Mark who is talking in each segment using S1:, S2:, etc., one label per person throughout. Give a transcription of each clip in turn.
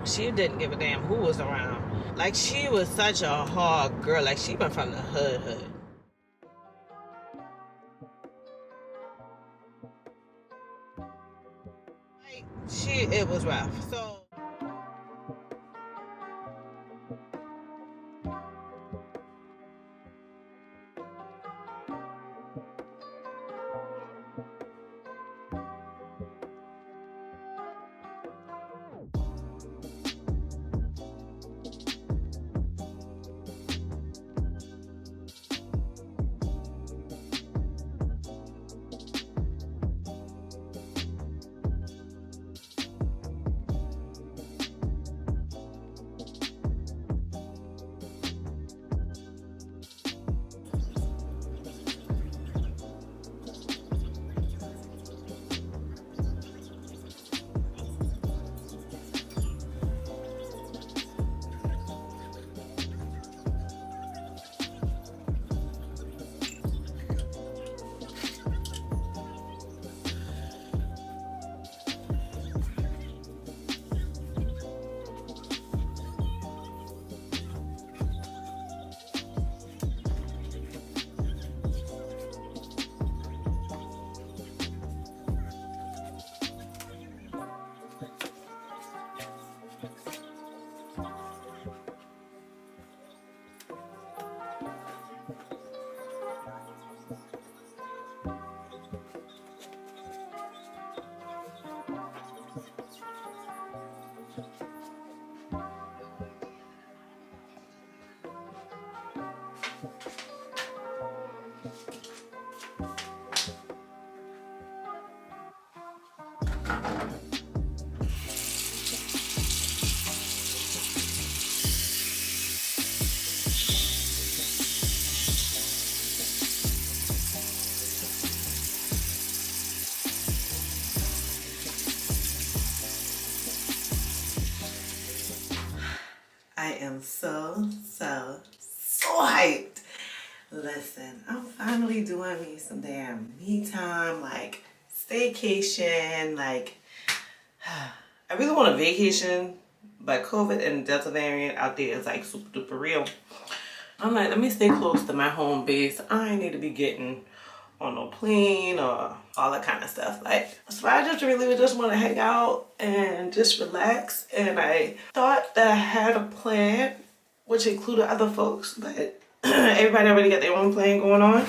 S1: She didn't give a damn who was around. Like, she was such a hard girl. Like, she been from the hood. Like, it was rough. So I am so hyped. Listen, I'm finally doing me some damn me time, like staycation, like I really want a vacation, but COVID and Delta variant out there is like super duper real. I'm like, let me stay close to my home base. I ain't need to be getting on no plane or all that kind of stuff. Like, so I just really just want to hang out and just relax. And I thought that I had a plan, which included other folks, but everybody already got their own plan going on.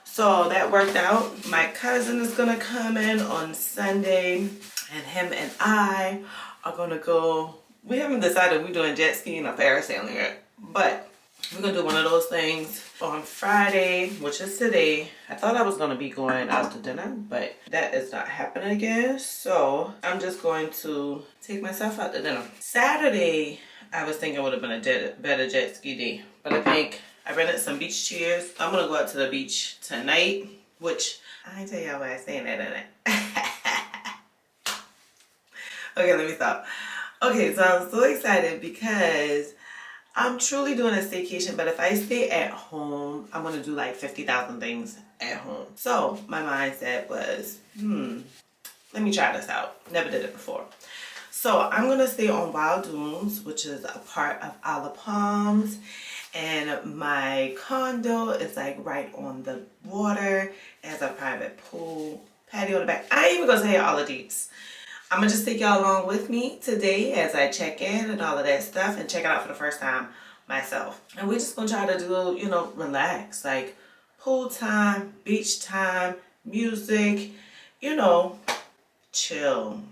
S1: So that worked out. My cousin is gonna come in on Sunday, and him and I are gonna go. We haven't decided if we're doing jet skiing or parasailing yet, but we're gonna do one of those things on Friday, which is today. I thought I was gonna be going out to dinner, but that is not happening again. So I'm just going to take myself out to dinner. Saturday, I was thinking would have been a better jet ski day, but I think I rented some beach chairs. I'm gonna go out to the beach tonight, which I ain't tell y'all why I'm saying that, innit? Okay, let me stop. Okay, so I'm so excited because I'm truly doing a staycation, but if I stay at home, I'm gonna do like 50,000 things at home. So my mindset was, let me try this out. Never did it before. So I'm gonna stay on Wild Dunes, which is a part of Isle of Palms. And my condo is like right on the water. It has a private pool, patio in the back. I ain't even gonna tell you all the deets. I'm gonna just take y'all along with me today as I check in and all of that stuff and check it out for the first time myself. And we're just gonna try to do, you know, relax, like pool time, beach time, music, you know, chill.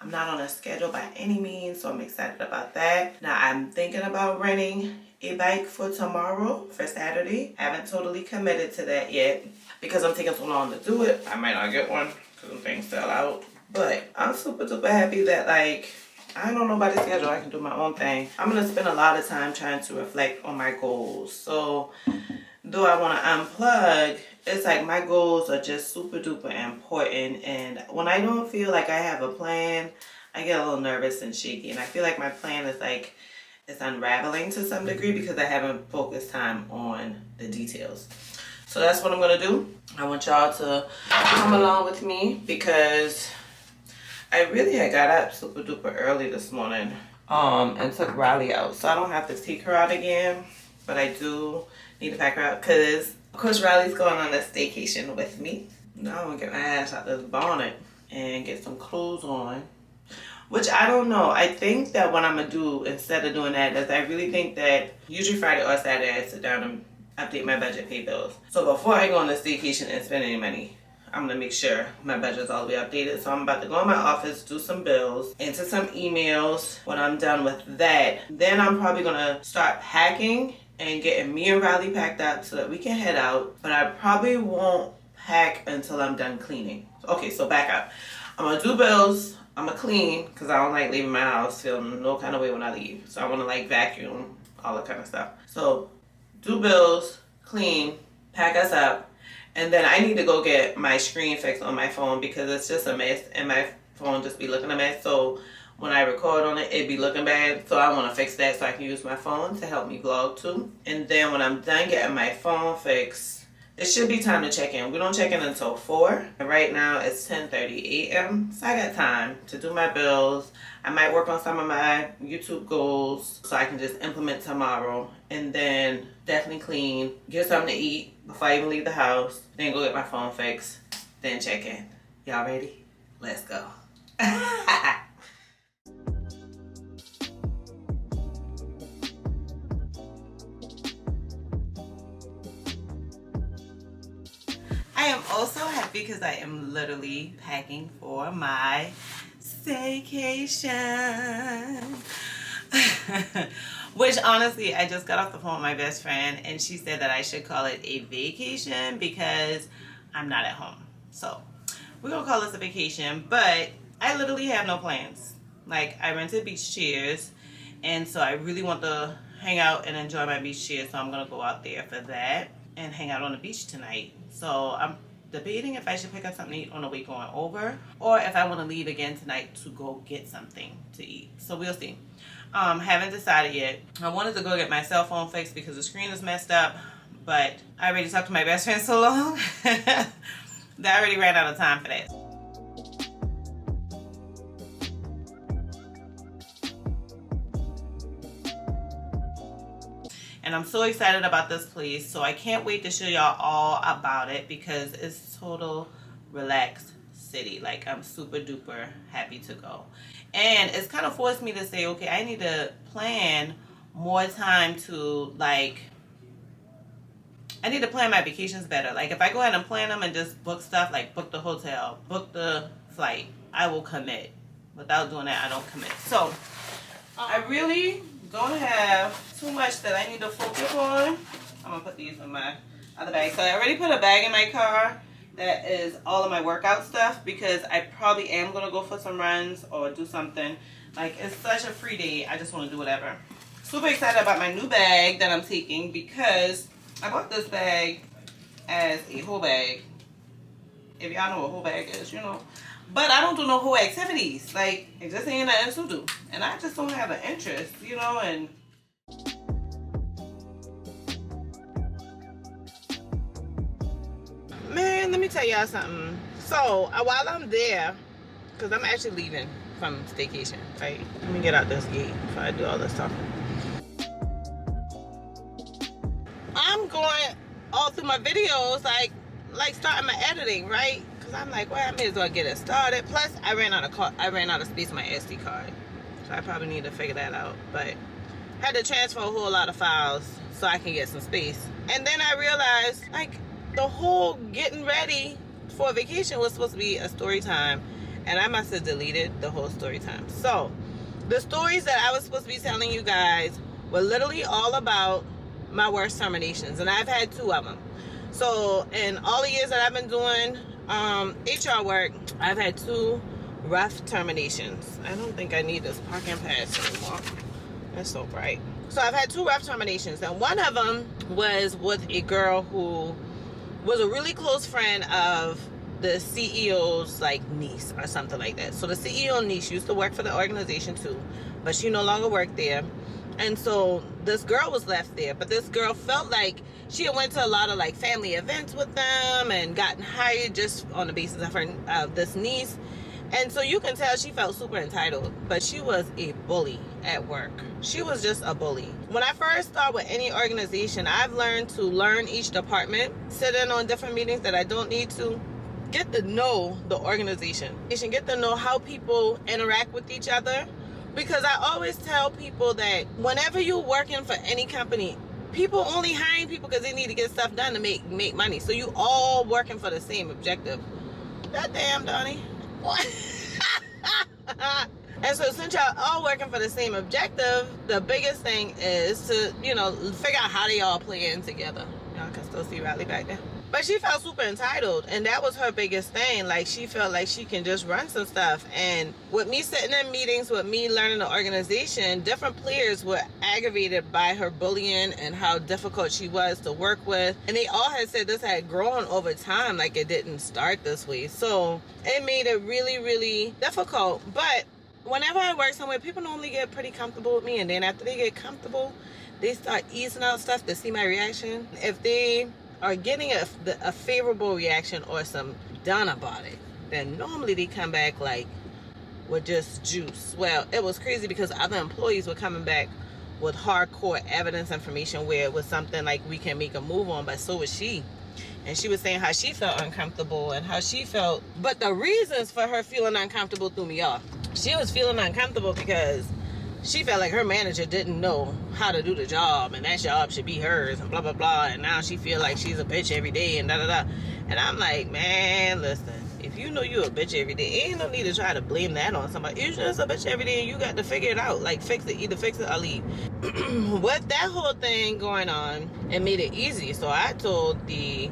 S1: I'm not on a schedule by any means, so I'm excited about that. Now I'm thinking about renting a bike for tomorrow, for Saturday. I haven't totally committed to that yet because I'm taking so long to do it. I might not get one because things sell out. But I'm super duper happy that, like, I don't know about the schedule. I can do my own thing. I'm going to spend a lot of time trying to reflect on my goals. So though I want to unplug, it's like my goals are just super duper important. And when I don't feel like I have a plan, I get a little nervous and shaky. And I feel like my plan is like, it's unraveling to some degree because I haven't focused time on the details. So that's what I'm going to do. I want y'all to come along with me because I really had got up super duper early this morning and took Riley out, so I don't have to take her out again, but I do need to pack her out because of course Riley's going on a staycation with me. Now I'm gonna get my ass out this bonnet and get some clothes on, which I don't know. I think that what I'm gonna do instead of doing that is I really think that usually Friday or Saturday I sit down and update my budget, pay bills. So before I go on a staycation and spend any money, I'm gonna make sure my budget's all the way updated. So I'm about to go in my office, do some bills, enter some emails. When I'm done with that, then I'm probably gonna start packing and getting me and Riley packed up so that we can head out. But I probably won't pack until I'm done cleaning. Okay, so back up. I'm gonna do bills, I'm gonna clean, because I don't like leaving my house feeling no kind of way when I leave. So I wanna like vacuum, all that kind of stuff. So do bills, clean, pack us up. And then I need to go get my screen fixed on my phone because it's just a mess and my phone just be looking a mess. So when I record on it, it be looking bad. So I want to fix that so I can use my phone to help me vlog too. And then when I'm done getting my phone fixed, it should be time to check in. We don't check in until 4. And right now it's 10:30 a.m. So I got time to do my bills. I might work on some of my YouTube goals so I can just implement tomorrow. And then definitely clean, get something to eat before I even leave the house. Then go get my phone fixed. Then check in. Y'all ready? Let's go. I am also happy because I am literally packing for my staycation. Which honestly, I just got off the phone with my best friend and she said that I should call it a vacation because I'm not at home. So we're gonna call this a vacation, but I literally have no plans. Like, I rented beach chairs and so I really want to hang out and enjoy my beach chairs, so I'm gonna go out there for that and hang out on the beach tonight. So I'm debating if I should pick up something to eat on the way going over or if I want to leave again tonight to go get something to eat. So we'll see. Haven't decided yet. I wanted to go get my cell phone fixed because the screen is messed up, but I already talked to my best friend so long that I already ran out of time for that. And I'm so excited about this place, so I can't wait to show y'all all about it because it's total relaxed city. Like, I'm super duper happy to go. And it's kind of forced me to say, okay, I need to plan more time to, like, I need to plan my vacations better. Like, if I go ahead and plan them and just book stuff, like book the hotel, book the flight, I will commit. Without doing that, I don't commit. So, I really don't have too much that I need to focus on. I'm gonna put these in my other bag. So I already put a bag in my car that is all of my workout stuff because I probably am gonna go for some runs or do something. Like, it's such a free day. I just want to do whatever. Super excited about my new bag that I'm taking because I bought this bag as a whole bag. If y'all know what whole bag is, you know. But I don't do no whole activities. Like, it just ain't nothing to do. And I just don't have an interest, you know, and man, let me tell y'all something. So, while I'm there, because I'm actually leaving from staycation, right? Let me get out this gate before I do all this talking. I'm going all through my videos, like starting my editing, right? Because I'm like, well, I may as well get it started. Plus, I ran out of space on my SD card. So I probably need to figure that out. But I had to transfer a whole lot of files so I can get some space. And then I realized, like, the whole getting ready for a vacation was supposed to be a story time, and I must have deleted the whole story time. So the stories that I was supposed to be telling you guys were literally all about my worst terminations, and I've had 2 of them. So in all the years that I've been doing HR work, I've had 2 rough terminations. I don't think I need this parking pass anymore. It's so bright. So I've had 2 rough terminations, and one of them was with a girl who was a really close friend of the CEO's, like, niece or something like that. So the CEO niece used to work for the organization too, but she no longer worked there. And so this girl was left there, but this girl felt like she had went to a lot of, like, family events with them and gotten hired just on the basis of her this niece. And so you can tell she felt super entitled, but she was a bully at work. She was just a bully. When I first start with any organization, I've learned to learn each department, sit in on different meetings that I don't need to, get to know the organization, get to know how people interact with each other. Because I always tell people that whenever you're working for any company, people only hiring people because they need to get stuff done to make money. So you all working for the same objective. God damn, Donnie. And so since y'all all working for the same objective, the biggest thing is to, figure out how they all play in together. Y'all can still see Riley back there. But she felt super entitled, and that was her biggest thing. Like, she felt like she can just run some stuff. And with me sitting in meetings, with me learning the organization, different players were aggravated by her bullying and how difficult she was to work with. And they all had said this had grown over time, like it didn't start this way. So it made it really, really difficult. But whenever I work somewhere, people normally get pretty comfortable with me. And then after they get comfortable, they start easing out stuff to see my reaction. If they are getting a favorable reaction or some done about it, then normally they come back like with just juice. Well, it was crazy because other employees were coming back with hardcore evidence information where it was something like we can make a move on, but so was she. And she was saying how she felt uncomfortable and how she felt, but the reasons for her feeling uncomfortable threw me off. She was feeling uncomfortable because she felt like her manager didn't know how to do the job, and that job should be hers, and blah, blah, blah. And now she feel like she's a bitch every day, and da-da-da. And I'm like, man, listen, if you know you a bitch every day, ain't no need to try to blame that on somebody. You're just a bitch every day, and you got to figure it out. Like, fix it. Either fix it or leave. With that whole thing going on, it made it easy. So I told the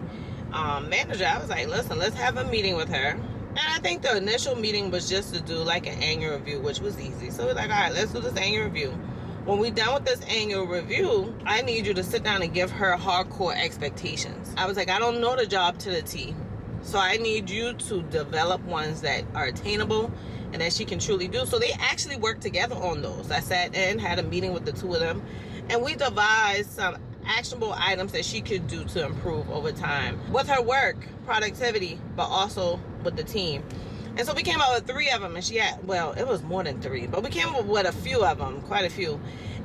S1: manager, I was like, listen, let's have a meeting with her. And I think the initial meeting was just to do like an annual review, which was easy. So we're like, all right, let's do this annual review. When we're done with this annual review, I need you to sit down and give her hardcore expectations. I was like, I don't know the job to the T. So I need you to develop ones that are attainable and that she can truly do. So they actually worked together on those. I sat in, had a meeting with the two of them, and we devised some actionable items that she could do to improve over time with her work, productivity, but also with the team. And so we came up with 3 of them, and she had, well, it was more than 3, but we came up with a few of them, quite a few.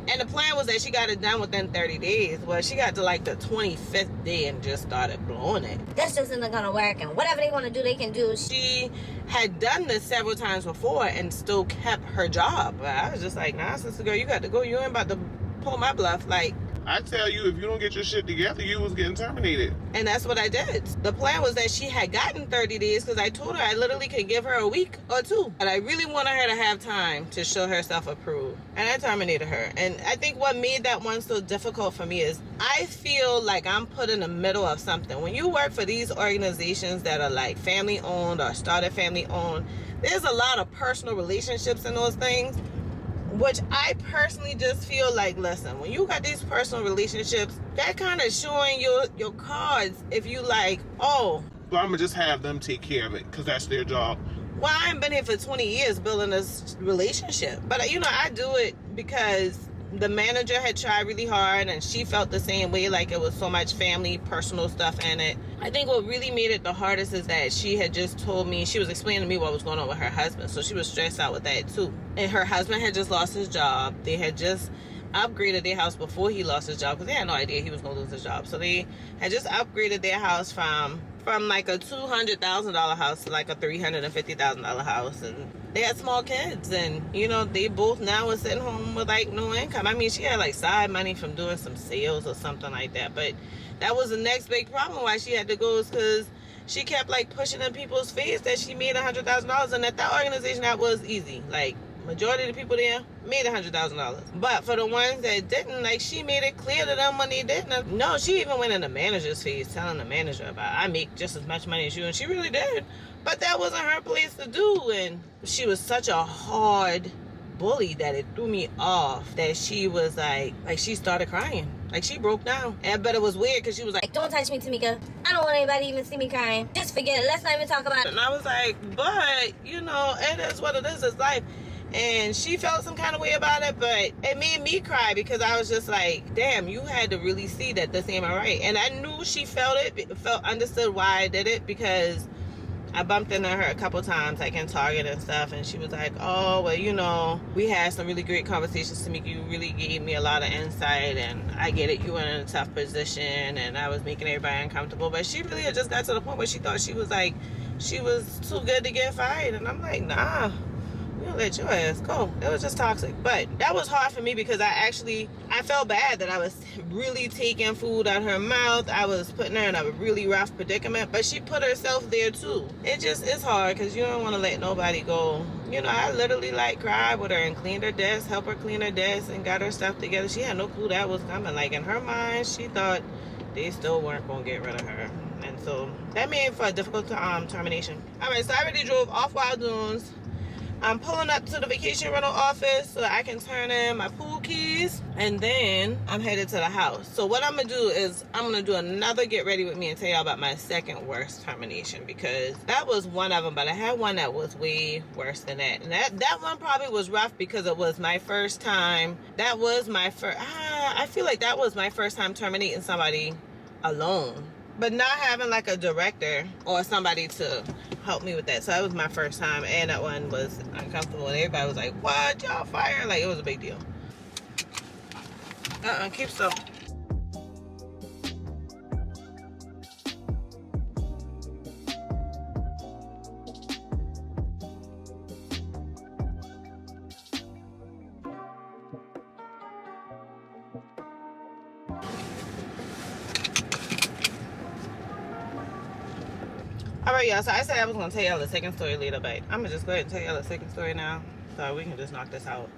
S1: And the plan was that she got it done within 30 days. Well, she got to like the 25th day and just started blowing it.
S2: This just isn't gonna work, and whatever they want to do, they can do.
S1: She had done this several times before and still kept her job. But I was just like, nah, sister girl, you got to go. You ain't about to pull my bluff. Like,
S3: I tell you, if you don't get your shit together, you was getting terminated.
S1: And that's what I did. The plan was that she had gotten 30 days because I told her I literally could give her a week or 2. But I really wanted her to have time to show herself approved. And I terminated her. And I think what made that one so difficult for me is I feel like I'm put in the middle of something. When you work for these organizations that are like family owned or started family owned, there's a lot of personal relationships in those things. Which I personally just feel like, listen, when you got these personal relationships, that kind of showing your cards if you like, oh.
S3: So I'm going to just have them take care of it because that's their job.
S1: Well, I ain't been here for 20 years building this relationship. But, I do it because the manager had tried really hard and she felt the same way, like it was so much family, personal stuff in it. I think what really made it the hardest is that she had just told me, she was explaining to me what was going on with her husband. So she was stressed out with that too. And her husband had just lost his job. They had just upgraded their house before he lost his job because they had no idea he was going to lose his job. So they had just upgraded their house from like a $200,000 house to like a $350,000 house. And they had small kids, and they both now are sitting home with like no income. I mean, she had like side money from doing some sales or something like that, but that was the next big problem why she had to go, is because she kept like pushing in people's face that she made $100,000, and at that organization that was easy. Like, majority of the people there made $100,000, but for the ones that didn't, like, she made it clear to them when they didn't. No, she even went in the manager's face telling the manager about, I make just as much money as you, and she really did, but that wasn't her place to do. And she was such a hard bully that it threw me off, that she was like she started crying, like she broke down. But it was weird because she was like,
S2: don't touch me, Tamika, I don't want anybody to even see me crying, just forget it, let's not even talk about it.
S1: And I was like, but it is what it is, it's life. And she felt some kind of way about it, but it made me cry because I was just like, damn, you had to really see that this ain't right. And I knew she felt it, understood why I did it, because I bumped into her a couple times, like in Target and stuff, and she was like, oh, well, you know, we had some really great conversations, Tamika. You really gave me a lot of insight, and I get it, you were in a tough position, and I was making everybody uncomfortable. But she really had just got to the point where she thought she was too good to get fired. And I'm like, nah, we'll let your ass go. It was just toxic. But that was hard for me because I felt bad that I was really taking food out her mouth. I was putting her in a really rough predicament, but she put herself there too. It's hard because you don't want to let nobody go. You know, I literally like cried with her and cleaned her desk, helped her clean her desk, and got her stuff together. She had no clue that was coming. Like, in her mind, she thought they still weren't going to get rid of her. And so that made for a difficult termination. All right, so I already drove off Wild Dunes. I'm pulling up to the vacation rental office so that I can turn in my pool keys, and then I'm headed to the house. So what I'm gonna do is I'm gonna do another get ready with me and tell y'all about my second worst termination, because that was one of them, but I had one that was way worse than that. And that one probably was rough because it was my first time. That was my first, I feel like that was my first time terminating somebody alone, but not having like a director or somebody to help me with that. So that was my first time, and that one was uncomfortable, and everybody was like, what, y'all fired? Like, it was a big deal. Keep still. Alright, y'all, so I said I was going to tell y'all the second story later, but I'm going to just go ahead and tell y'all the second story now, so we can just knock this out.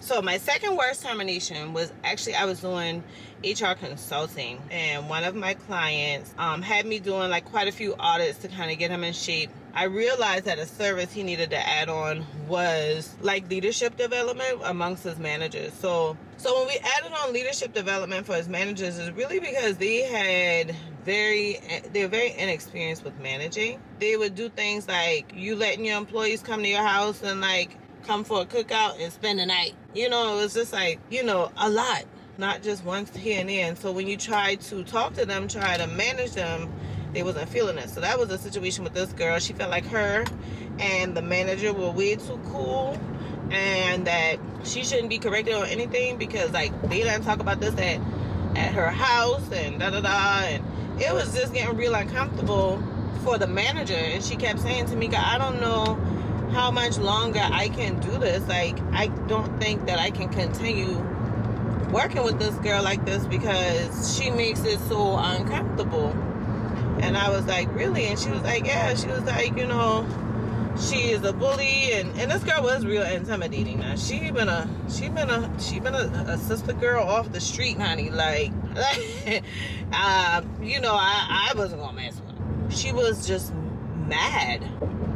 S1: So my second worst termination was actually, I was doing HR consulting, and one of my clients had me doing like quite a few audits to kind of get him in shape. I realized that a service he needed to add on was like leadership development amongst his managers. So when we added on leadership development for his managers, is really because they're very inexperienced with managing. They would do things like you letting your employees come to your house and like come for a cookout and spend the night. You know, it was just like, you know, a lot, not just once here and there. And so when you try to talk to them, try to manage them, they wasn't feeling it. So that was a situation with this girl. She felt like her and the manager were way too cool, and that she shouldn't be corrected on anything because like they didn't talk about this at her house and da-da-da. And it was just getting real uncomfortable for the manager. And she kept saying to me, I don't know how much longer I can do this. Like, I don't think that I can continue working with this girl like this because she makes it so uncomfortable. And I was like, really? And she was like, yeah. She was like, you know, she is a bully, and this girl was real intimidating. Now she been a sister girl off the street, honey. Like you know, I wasn't gonna mess with her. She was just mad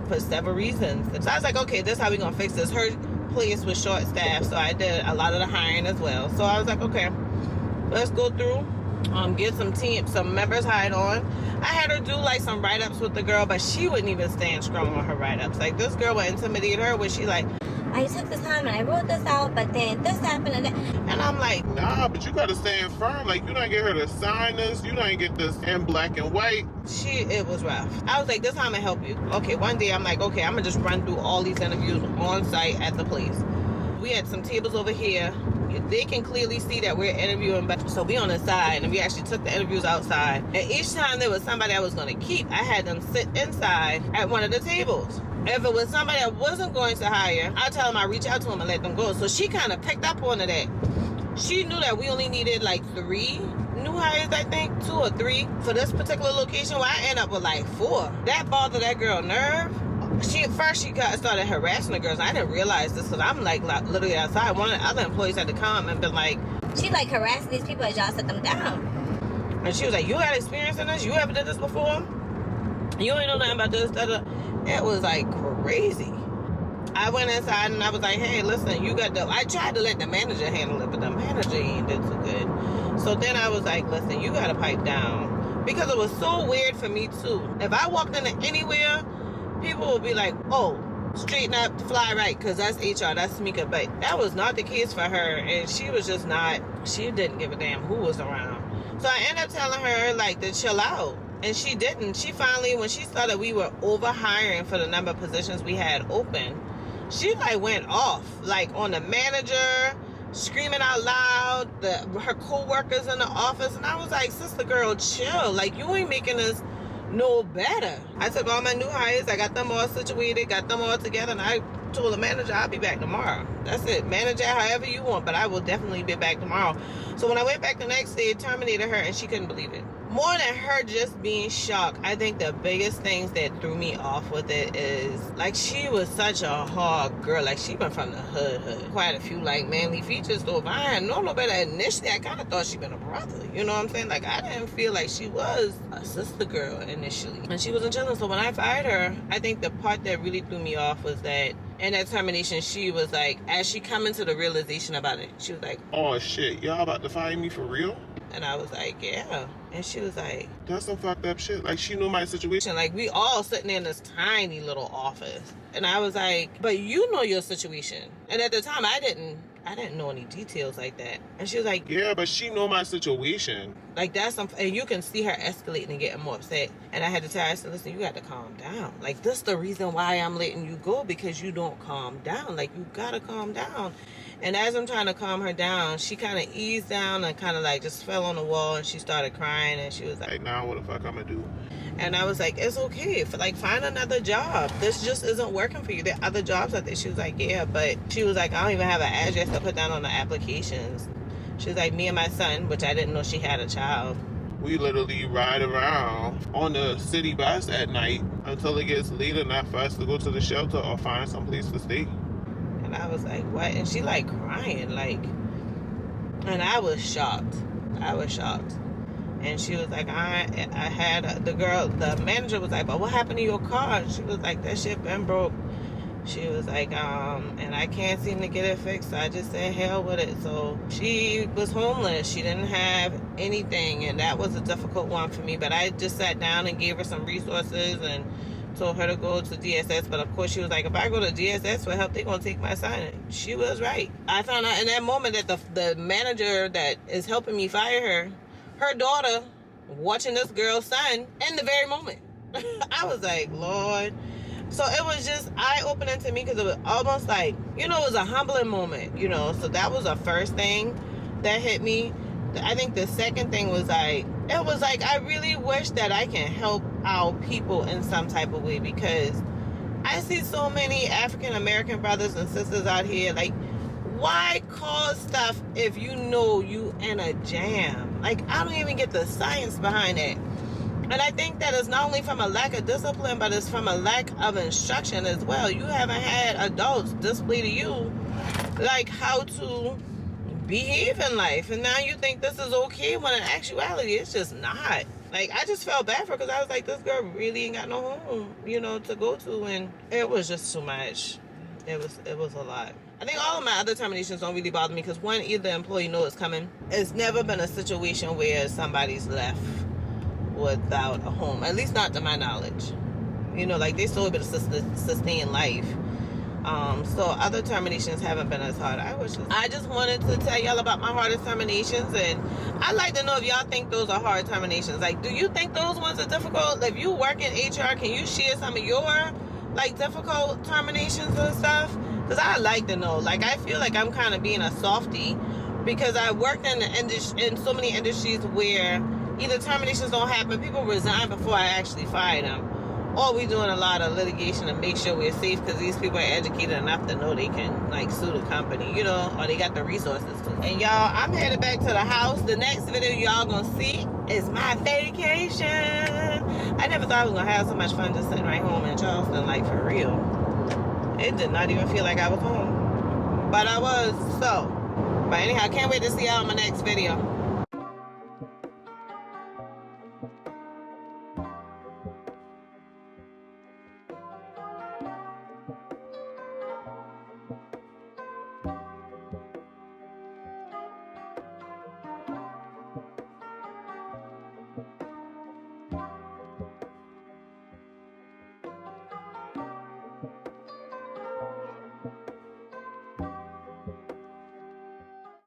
S1: for several reasons. So I was like, okay, this is how we gonna fix this. Her place was short staffed, so I did a lot of the hiring as well. So I was like, okay, let's go through, get some members hired on. I had her do like some write-ups with the girl, but she wouldn't even stand strong on her write-ups. Like, this girl would intimidate her when she like,
S2: I took this time and I wrote this out, but then this happened and that.
S3: And I'm like, nah, but you gotta stand firm. Like, you don't get her to sign this. You don't get this in black and white.
S1: It was rough. I was like, this time I'm gonna help you. Okay, one day I'm like, okay, I'm gonna just run through all these interviews on site at the place. We had some tables over here. They can clearly see that we're interviewing, but so we on the side, and we actually took the interviews outside. And each time there was somebody I was going to keep, I had them sit inside at one of the tables. If it was somebody I wasn't going to hire, I'd tell them I reach out to them and let them go. So she kind of picked up on that. She knew that we only needed like 3 new hires, I think, 2 or 3 for this particular location. Where I end up with like 4. That bothered that girl nerve. She started harassing the girls. I didn't realize this because I'm like literally outside. One of the other employees had to come and be like,
S2: She like harassing these people as y'all set them down.
S1: and she was like, you got experience in this? You ever did this before? You ain't know nothing about this. It was like crazy. I went inside and I was like, hey, listen, I tried to let the manager handle it, but the manager ain't did too good. So then I was like, listen, you got to pipe down. Because it was so weird for me too. If I walked into anywhere, people would be like, oh, straighten up, fly right, because that's HR, that's Tamika. But that was not the case for her, and she was just not, she didn't give a damn who was around. So I ended up telling her, like, to chill out. And she didn't. She finally, when she saw that we were over hiring for the number of positions we had open, she like went off, like on the manager, screaming out loud, her co-workers in the office. And I was like, sister girl, chill. Like, you ain't making us no better. I took all my new hires, I got them all situated, got them all together, and I told the manager I'll be back tomorrow. That's it. Manage it however you want, but I will definitely be back tomorrow. So when I went back the next day, it terminated her, and she couldn't believe it. More than her just being shocked, I think the biggest things that threw me off with it is, like, she was such a hard girl. Like, she been from the hood. Quite a few, like, manly features, though. If I hadn't known no better initially, I kind of thought she been a brother. You know what I'm saying? Like, I didn't feel like she was a sister girl initially. And she wasn't chilling. So when I fired her, I think the part that really threw me off was that in that termination, she was like, as she come into the realization about it, she was like,
S3: oh shit, y'all about to fire me for real?
S1: And I was like, yeah. And she was like,
S3: that's some fucked up shit. Like, she knew my situation.
S1: Like, we all sitting in this tiny little office. And I was like, but you know your situation. And at the time, I didn't know any details like that. And she was like,
S3: yeah, but she know my situation.
S1: Like, that's something. And you can see her escalating and getting more upset. And I had to tell her, I said, listen, you got to calm down. Like, this is the reason why I'm letting you go, because you don't calm down. Like, you got to calm down. And as I'm trying to calm her down, she kind of eased down and kind of like just fell on the wall, and she started crying, and she was like,
S3: now what the fuck I'm gonna do?
S1: And I was like, it's okay. Like, find another job. This just isn't working for you. There are other jobs out there. She was like, yeah, but she was like, I don't even have an address to put down on the applications. She was like, me and my son, which I didn't know she had a child.
S3: We literally ride around on the city bus at night until it gets late enough for us to go to the shelter or find some place to stay.
S1: And I was like, what? And she like crying, like, and I was shocked. And she was like, I had the manager was like, but what happened to your car? And she was like, that shit been broke. She was like, and I can't seem to get it fixed. So I just said, hell with it. So she was homeless. She didn't have anything. And that was a difficult one for me. But I just sat down and gave her some resources and told her to go to DSS. But of course, she was like, if I go to DSS for help, they're going to take my son. And she was right. I found out in that moment that the manager that is helping me fire her daughter watching this girl's son in the very moment. I was like, Lord. So it was just eye-opening to me, because it was almost like, it was a humbling moment, So that was the first thing that hit me. I think the second thing was like, it was like, I really wish that I can help our people in some type of way, because I see so many African-American brothers and sisters out here, like, why cause stuff if you know you in a jam? Like, I don't even get the science behind it. And I think that it's not only from a lack of discipline, but it's from a lack of instruction as well. You haven't had adults display to you, like, how to behave in life. And now you think this is okay, when in actuality, it's just not. Like, I just felt bad for her, because I was like, this girl really ain't got no home, to go to. And it was just too much. It was a lot. I think all of my other terminations don't really bother me, because one, either the employee knows it's coming. It's never been a situation where somebody's left without a home, at least not to my knowledge. Like, they still able to sustain life. So other terminations haven't been as hard. I just wanted to tell y'all about my hardest terminations, and I'd like to know if y'all think those are hard terminations. Like, do you think those ones are difficult? If you work in HR, can you share some of your, like, difficult terminations and stuff? Because I'd like to know. Like, I feel like I'm kind of being a softie, because I worked in so many industries where either terminations don't happen, people resign before I actually fire them, or we doing a lot of litigation to make sure we're safe, because these people are educated enough to know they can, like, sue the company, or they got the resources to. And y'all, I'm headed back to the house. The next video y'all gonna see is my vacation. I never thought I was gonna have so much fun just sitting right home in Charleston, like, for real. It did not even feel like I was home, but I was. So, but anyhow, I can't wait to see y'all in my next video.